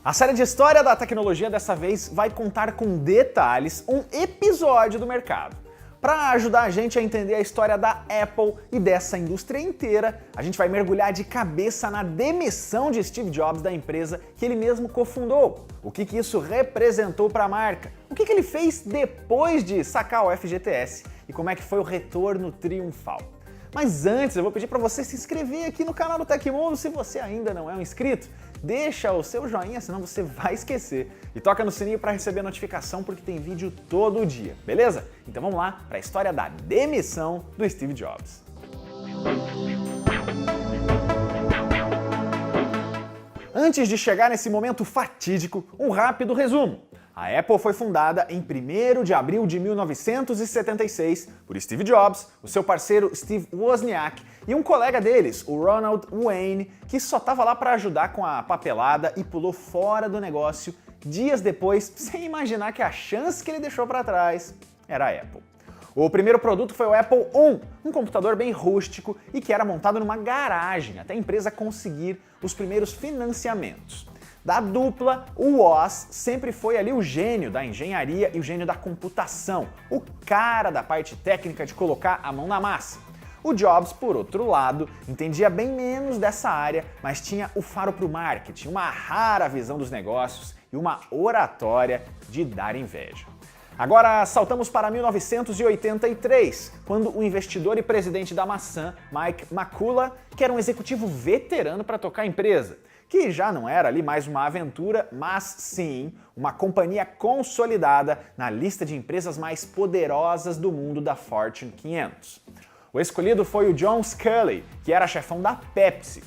A série de História da Tecnologia dessa vez vai contar com detalhes um episódio do mercado. Para ajudar a gente a entender a história da Apple e dessa indústria inteira, a gente vai mergulhar de cabeça na demissão de Steve Jobs da empresa que ele mesmo cofundou. O que isso representou para a marca? O que ele fez depois de sacar o FGTS? E como é que foi o retorno triunfal? Mas antes eu vou pedir para você se inscrever aqui no canal do Tecmundo se você ainda não é um inscrito. Deixa o seu joinha, senão você vai esquecer. E toca no sininho para receber a notificação porque tem vídeo todo dia, beleza? Então vamos lá para a história da demissão do Steve Jobs. Antes de chegar nesse momento fatídico, um rápido resumo. A Apple foi fundada em 1º de abril de 1976 por Steve Jobs, o seu parceiro Steve Wozniak e um colega deles, o Ronald Wayne, que só estava lá para ajudar com a papelada e pulou fora do negócio dias depois, sem imaginar que a chance que ele deixou para trás era a Apple. O primeiro produto foi o Apple I, um computador bem rústico e que era montado numa garagem até a empresa conseguir os primeiros financiamentos. Da dupla, o Woz sempre foi ali o gênio da engenharia e o gênio da computação, o cara da parte técnica de colocar a mão na massa. O Jobs, por outro lado, entendia bem menos dessa área, mas tinha o faro para o marketing, uma rara visão dos negócios e uma oratória de dar inveja. Agora saltamos para 1983, quando o investidor e presidente da maçã, Mike McCullough, que era um executivo veterano para tocar a empresa, que já não era ali mais uma aventura, mas sim uma companhia consolidada na lista de empresas mais poderosas do mundo da Fortune 500. O escolhido foi o John Sculley, que era chefão da Pepsi.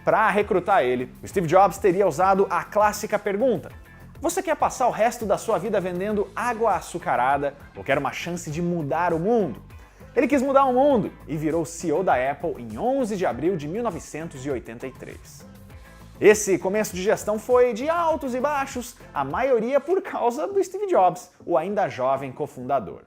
Para recrutar ele, o Steve Jobs teria usado a clássica pergunta: você quer passar o resto da sua vida vendendo água açucarada ou quer uma chance de mudar o mundo? Ele quis mudar o mundo e virou CEO da Apple em 11 de abril de 1983. Esse começo de gestão foi de altos e baixos, a maioria por causa do Steve Jobs, o ainda jovem cofundador.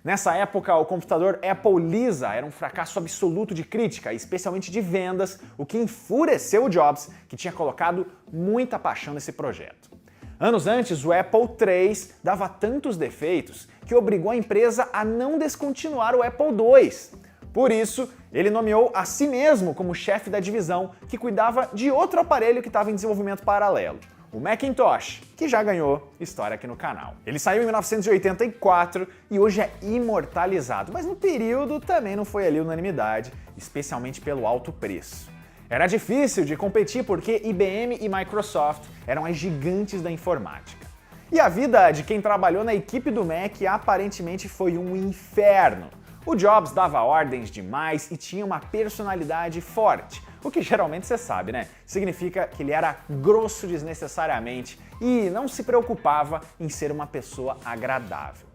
Nessa época, o computador Apple Lisa era um fracasso absoluto de crítica, especialmente de vendas, o que enfureceu o Jobs, que tinha colocado muita paixão nesse projeto. Anos antes, o Apple III dava tantos defeitos que obrigou a empresa a não descontinuar o Apple II. Por isso, ele nomeou a si mesmo como chefe da divisão que cuidava de outro aparelho que estava em desenvolvimento paralelo, o Macintosh, que já ganhou história aqui no canal. Ele saiu em 1984 e hoje é imortalizado, mas no período também não foi ali unanimidade, especialmente pelo alto preço. Era difícil de competir porque IBM e Microsoft eram as gigantes da informática. E a vida de quem trabalhou na equipe do Mac aparentemente foi um inferno. O Jobs dava ordens demais e tinha uma personalidade forte, o que geralmente você sabe, né? Significa que ele era grosso desnecessariamente e não se preocupava em ser uma pessoa agradável.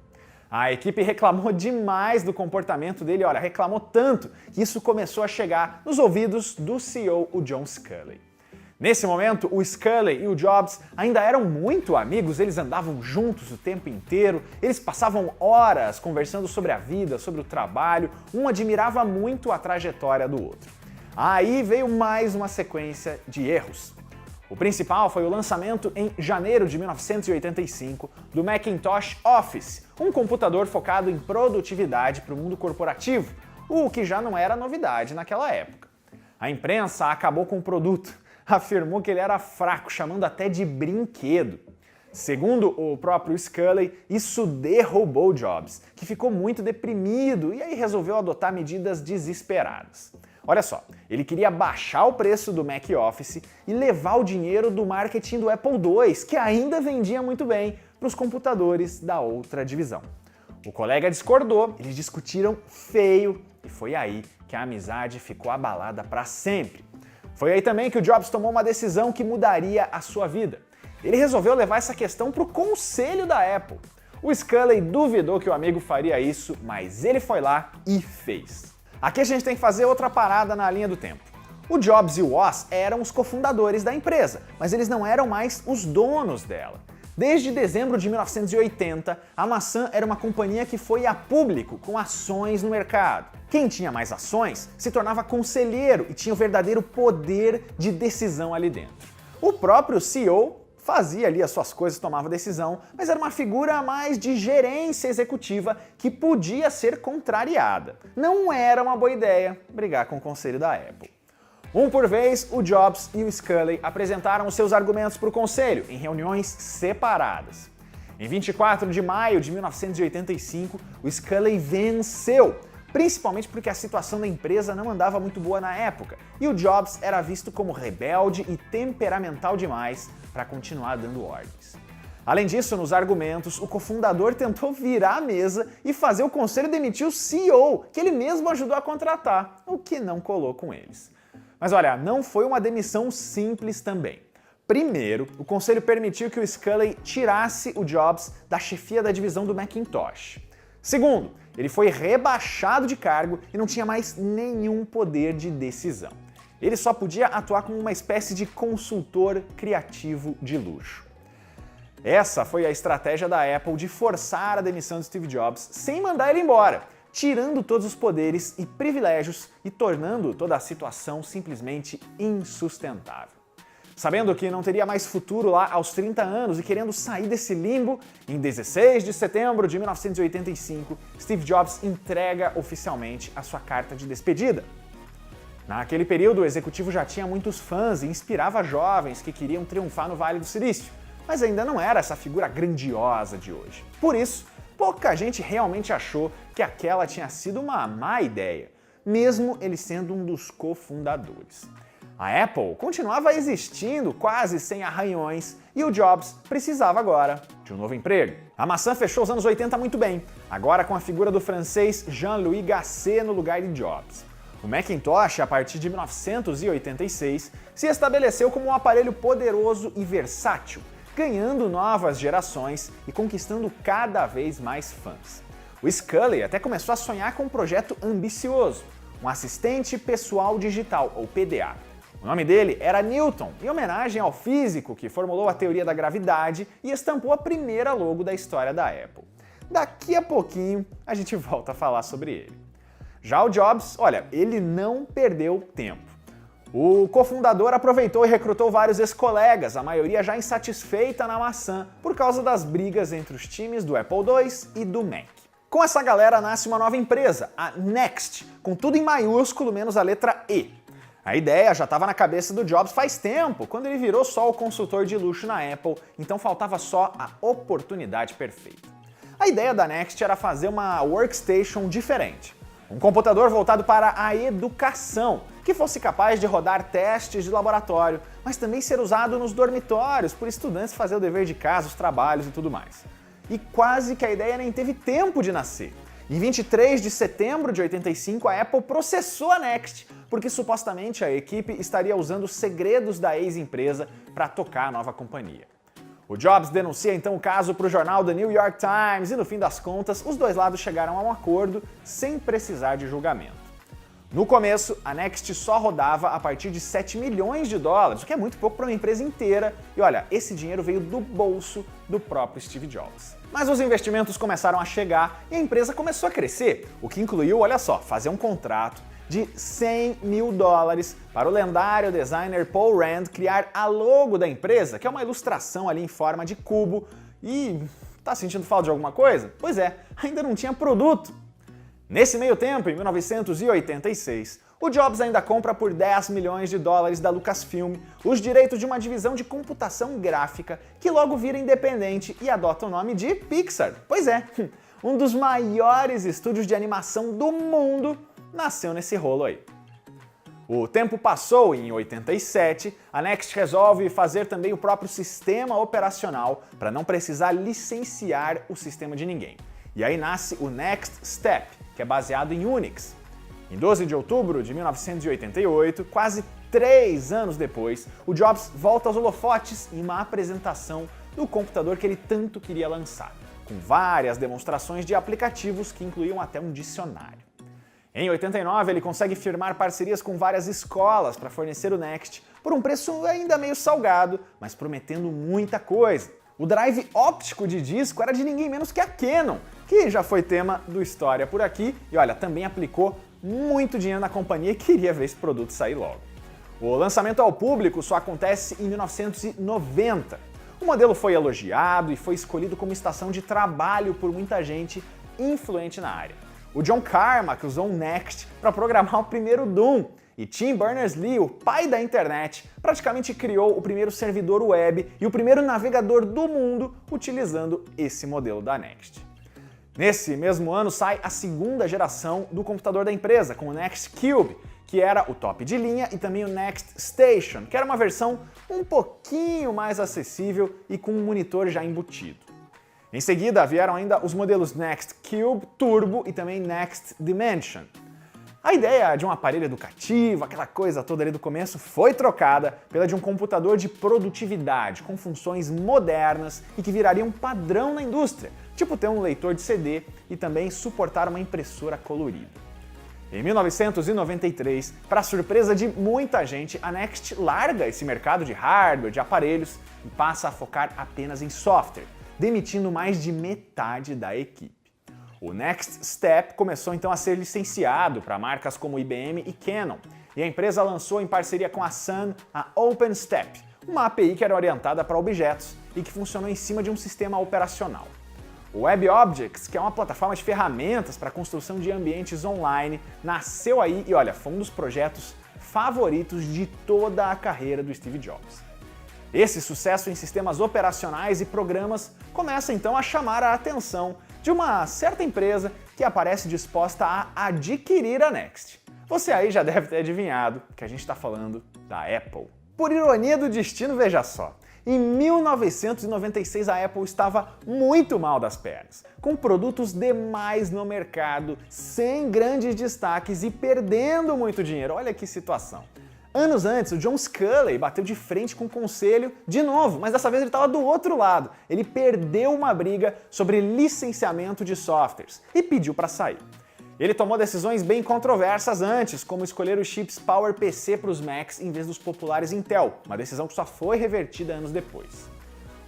A equipe reclamou demais do comportamento dele, olha, reclamou tanto que isso começou a chegar nos ouvidos do CEO, o John Sculley. Nesse momento, o Sculley e o Jobs ainda eram muito amigos, eles andavam juntos o tempo inteiro, eles passavam horas conversando sobre a vida, sobre o trabalho, um admirava muito a trajetória do outro. Aí veio mais uma sequência de erros. O principal foi o lançamento em janeiro de 1985 do Macintosh Office, um computador focado em produtividade para o mundo corporativo, o que já não era novidade naquela época. A imprensa acabou com o produto, afirmou que ele era fraco, chamando até de brinquedo. Segundo o próprio Sculley, isso derrubou Jobs, que ficou muito deprimido e aí resolveu adotar medidas desesperadas. Olha só, ele queria baixar o preço do Mac Office e levar o dinheiro do marketing do Apple II, que ainda vendia muito bem, para os computadores da outra divisão. O colega discordou, eles discutiram feio e foi aí que a amizade ficou abalada para sempre. Foi aí também que o Jobs tomou uma decisão que mudaria a sua vida. Ele resolveu levar essa questão para o conselho da Apple. O Sculley duvidou que o amigo faria isso, mas ele foi lá e fez. Aqui a gente tem que fazer outra parada na linha do tempo. O Jobs e o Woz eram os cofundadores da empresa, mas eles não eram mais os donos dela. Desde dezembro de 1980, a maçã era uma companhia que foi a público com ações no mercado. Quem tinha mais ações se tornava conselheiro e tinha o verdadeiro poder de decisão ali dentro. O próprio CEO fazia ali as suas coisas, tomava decisão, mas era uma figura mais de gerência executiva que podia ser contrariada. Não era uma boa ideia brigar com o conselho da Apple. Um por vez, o Jobs e o Sculley apresentaram os seus argumentos para o conselho em reuniões separadas. Em 24 de maio de 1985, o Sculley venceu, principalmente porque a situação da empresa não andava muito boa na época, e o Jobs era visto como rebelde e temperamental demais para continuar dando ordens. Além disso, nos argumentos, o cofundador tentou virar a mesa e fazer o conselho demitir o CEO, que ele mesmo ajudou a contratar, o que não colou com eles. Mas olha, não foi uma demissão simples também. Primeiro, o conselho permitiu que o Sculley tirasse o Jobs da chefia da divisão do Macintosh. Segundo, ele foi rebaixado de cargo e não tinha mais nenhum poder de decisão. Ele só podia atuar como uma espécie de consultor criativo de luxo. Essa foi a estratégia da Apple de forçar a demissão de Steve Jobs sem mandar ele embora, tirando todos os poderes e privilégios e tornando toda a situação simplesmente insustentável. Sabendo que não teria mais futuro lá aos 30 anos e querendo sair desse limbo, em 16 de setembro de 1985, Steve Jobs entrega oficialmente a sua carta de despedida. Naquele período, o executivo já tinha muitos fãs e inspirava jovens que queriam triunfar no Vale do Silício, mas ainda não era essa figura grandiosa de hoje. Por isso, pouca gente realmente achou que aquela tinha sido uma má ideia, mesmo ele sendo um dos cofundadores. A Apple continuava existindo quase sem arranhões e o Jobs precisava agora de um novo emprego. A maçã fechou os anos 80 muito bem, agora com a figura do francês Jean-Louis Gasset no lugar de Jobs. O Macintosh, a partir de 1986, se estabeleceu como um aparelho poderoso e versátil, ganhando novas gerações e conquistando cada vez mais fãs. O Sculley até começou a sonhar com um projeto ambicioso, um assistente pessoal digital, ou PDA. O nome dele era Newton, em homenagem ao físico que formulou a teoria da gravidade e estampou a primeira logo da história da Apple. Daqui a pouquinho a gente volta a falar sobre ele. Já o Jobs, olha, ele não perdeu tempo. O cofundador aproveitou e recrutou vários ex-colegas, a maioria já insatisfeita na maçã por causa das brigas entre os times do Apple II e do Mac. Com essa galera nasce uma nova empresa, a Next, com tudo em maiúsculo menos a letra E. A ideia já estava na cabeça do Jobs faz tempo, quando ele virou só o consultor de luxo na Apple, então faltava só a oportunidade perfeita. A ideia da Next era fazer uma workstation diferente, um computador voltado para a educação, que fosse capaz de rodar testes de laboratório, mas também ser usado nos dormitórios por estudantes fazer o dever de casa, os trabalhos e tudo mais. E quase que a ideia nem teve tempo de nascer. Em 23 de setembro de 85, a Apple processou a Next, porque supostamente a equipe estaria usando segredos da ex-empresa para tocar a nova companhia. O Jobs denuncia então o caso para o jornal The New York Times e, no fim das contas, os dois lados chegaram a um acordo sem precisar de julgamento. No começo, a Next só rodava a partir de 7 milhões de dólares, o que é muito pouco para uma empresa inteira, e olha, esse dinheiro veio do bolso do próprio Steve Jobs. Mas os investimentos começaram a chegar e a empresa começou a crescer, o que incluiu, olha só, fazer um contrato de 100 mil dólares para o lendário designer Paul Rand criar a logo da empresa, que é uma ilustração ali em forma de cubo. E tá sentindo falta de alguma coisa? Pois é, ainda não tinha produto. Nesse meio tempo, em 1986, o Jobs ainda compra por 10 milhões de dólares da Lucasfilm os direitos de uma divisão de computação gráfica que logo vira independente e adota o nome de Pixar. Pois é, um dos maiores estúdios de animação do mundo nasceu nesse rolo aí. O tempo passou e em 87, a Next resolve fazer também o próprio sistema operacional para não precisar licenciar o sistema de ninguém. E aí nasce o Next Step, que é baseado em Unix. Em 12 de outubro de 1988, quase 3 anos depois, o Jobs volta aos holofotes em uma apresentação do computador que ele tanto queria lançar, com várias demonstrações de aplicativos que incluíam até um dicionário. Em 89, ele consegue firmar parcerias com várias escolas para fornecer o Next por um preço ainda meio salgado, mas prometendo muita coisa. O drive óptico de disco era de ninguém menos que a Canon, que já foi tema do História por aqui e, olha, também aplicou muito dinheiro na companhia e queria ver esse produto sair logo. O lançamento ao público só acontece em 1990. O modelo foi elogiado e foi escolhido como estação de trabalho por muita gente influente na área. O John Carmack usou o Next para programar o primeiro Doom, e Tim Berners-Lee, o pai da internet, praticamente criou o primeiro servidor web e o primeiro navegador do mundo utilizando esse modelo da Next. Nesse mesmo ano sai a segunda geração do computador da empresa, com o Next Cube, que era o top de linha, e também o Next Station, que era uma versão um pouquinho mais acessível e com um monitor já embutido. Em seguida vieram ainda os modelos Next Cube Turbo e também Next Dimension. A ideia de um aparelho educativo, aquela coisa toda ali do começo, foi trocada pela de um computador de produtividade, com funções modernas e que viraria um padrão na indústria, tipo ter um leitor de CD e também suportar uma impressora colorida. Em 1993, para surpresa de muita gente, a Next larga esse mercado de hardware, de aparelhos, e passa a focar apenas em software, demitindo mais de metade da equipe. O Next Step começou então a ser licenciado para marcas como IBM e Canon, e a empresa lançou em parceria com a Sun a OpenStep, uma API que era orientada para objetos e que funcionou em cima de um sistema operacional. O WebObjects, que é uma plataforma de ferramentas para a construção de ambientes online, nasceu aí e olha, foi um dos projetos favoritos de toda a carreira do Steve Jobs. Esse sucesso em sistemas operacionais e programas começa então a chamar a atenção de uma certa empresa que aparece disposta a adquirir a Next. Você aí já deve ter adivinhado que a gente está falando da Apple. Por ironia do destino, veja só, em 1996 a Apple estava muito mal das pernas, com produtos demais no mercado, sem grandes destaques e perdendo muito dinheiro. Olha que situação. Anos antes, o John Sculley bateu de frente com o conselho de novo, mas dessa vez ele estava do outro lado. Ele perdeu uma briga sobre licenciamento de softwares e pediu para sair. Ele tomou decisões bem controversas antes, como escolher os chips PowerPC para os Macs em vez dos populares Intel, uma decisão que só foi revertida anos depois.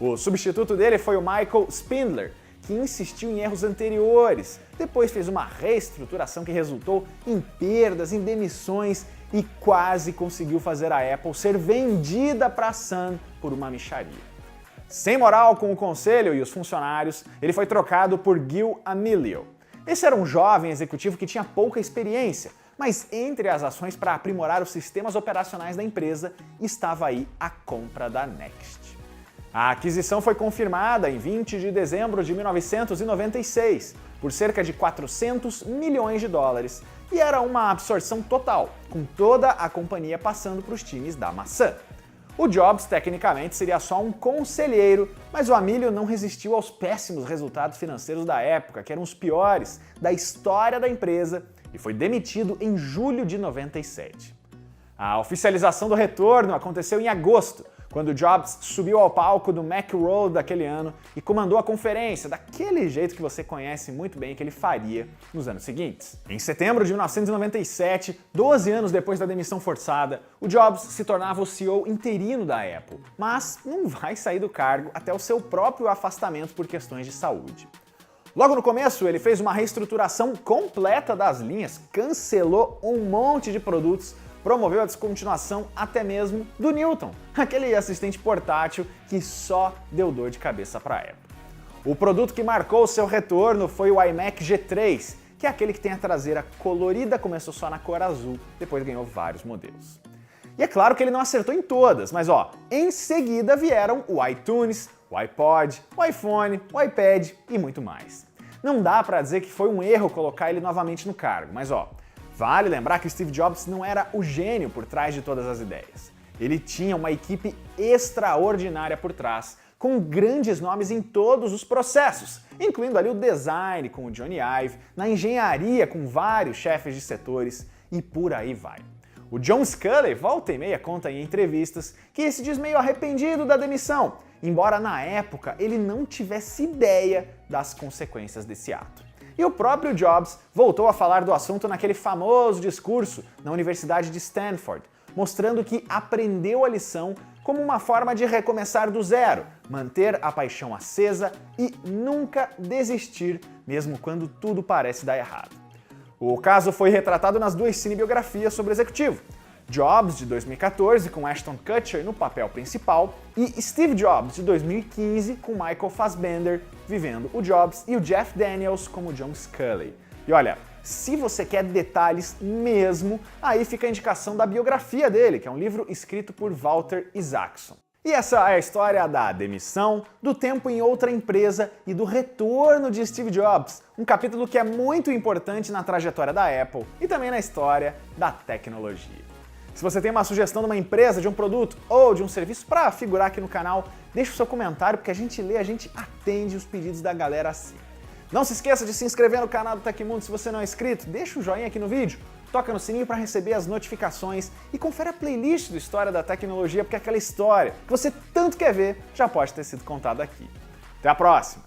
O substituto dele foi o Michael Spindler, que insistiu em erros anteriores, depois fez uma reestruturação que resultou em perdas, em demissões e quase conseguiu fazer a Apple ser vendida para a Sun por uma mixaria. Sem moral com o conselho e os funcionários, ele foi trocado por Gil Amelio. Esse era um jovem executivo que tinha pouca experiência, mas entre as ações para aprimorar os sistemas operacionais da empresa estava aí a compra da Next. A aquisição foi confirmada em 20 de dezembro de 1996 por cerca de 400 milhões de dólares e era uma absorção total, com toda a companhia passando para os times da maçã. O Jobs, tecnicamente, seria só um conselheiro, mas o Amelio não resistiu aos péssimos resultados financeiros da época, que eram os piores da história da empresa, e foi demitido em julho de 97. A oficialização do retorno aconteceu em agosto, quando Jobs subiu ao palco do Macworld daquele ano e comandou a conferência daquele jeito que você conhece muito bem que ele faria nos anos seguintes. Em setembro de 1997, 12 anos depois da demissão forçada, o Jobs se tornava o CEO interino da Apple, mas não vai sair do cargo até o seu próprio afastamento por questões de saúde. Logo no começo, ele fez uma reestruturação completa das linhas, cancelou um monte de produtos, promoveu a descontinuação até mesmo do Newton, aquele assistente portátil que só deu dor de cabeça para a Apple. O produto que marcou seu retorno foi o iMac G3, que é aquele que tem a traseira colorida, começou só na cor azul, depois ganhou vários modelos. E é claro que ele não acertou em todas, mas em seguida vieram o iTunes, o iPod, o iPhone, o iPad e muito mais. Não dá para dizer que foi um erro colocar ele novamente no cargo, mas vale lembrar que Steve Jobs não era o gênio por trás de todas as ideias. Ele tinha uma equipe extraordinária por trás, com grandes nomes em todos os processos, incluindo ali o design com o Johnny Ive, na engenharia com vários chefes de setores e por aí vai. O John Sculley volta e meia conta em entrevistas que se diz meio arrependido da demissão, embora na época ele não tivesse ideia das consequências desse ato. E o próprio Jobs voltou a falar do assunto naquele famoso discurso na Universidade de Stanford, mostrando que aprendeu a lição como uma forma de recomeçar do zero, manter a paixão acesa e nunca desistir, mesmo quando tudo parece dar errado. O caso foi retratado nas duas cinebiografias sobre o executivo. Jobs, de 2014, com Ashton Kutcher no papel principal, e Steve Jobs, de 2015, com Michael Fassbender vivendo o Jobs e o Jeff Daniels como John Sculley. E olha, se você quer detalhes mesmo, aí fica a indicação da biografia dele, que é um livro escrito por Walter Isaacson. E essa é a história da demissão, do tempo em outra empresa e do retorno de Steve Jobs, um capítulo que é muito importante na trajetória da Apple e também na história da tecnologia. Se você tem uma sugestão de uma empresa, de um produto ou de um serviço para figurar aqui no canal, deixa o seu comentário, porque a gente lê, a gente atende os pedidos da galera assim. Não se esqueça de se inscrever no canal do Tecmundo se você não é inscrito, deixa o joinha aqui no vídeo, toca no sininho para receber as notificações e confere a playlist do História da Tecnologia, porque aquela história que você tanto quer ver já pode ter sido contada aqui. Até a próxima!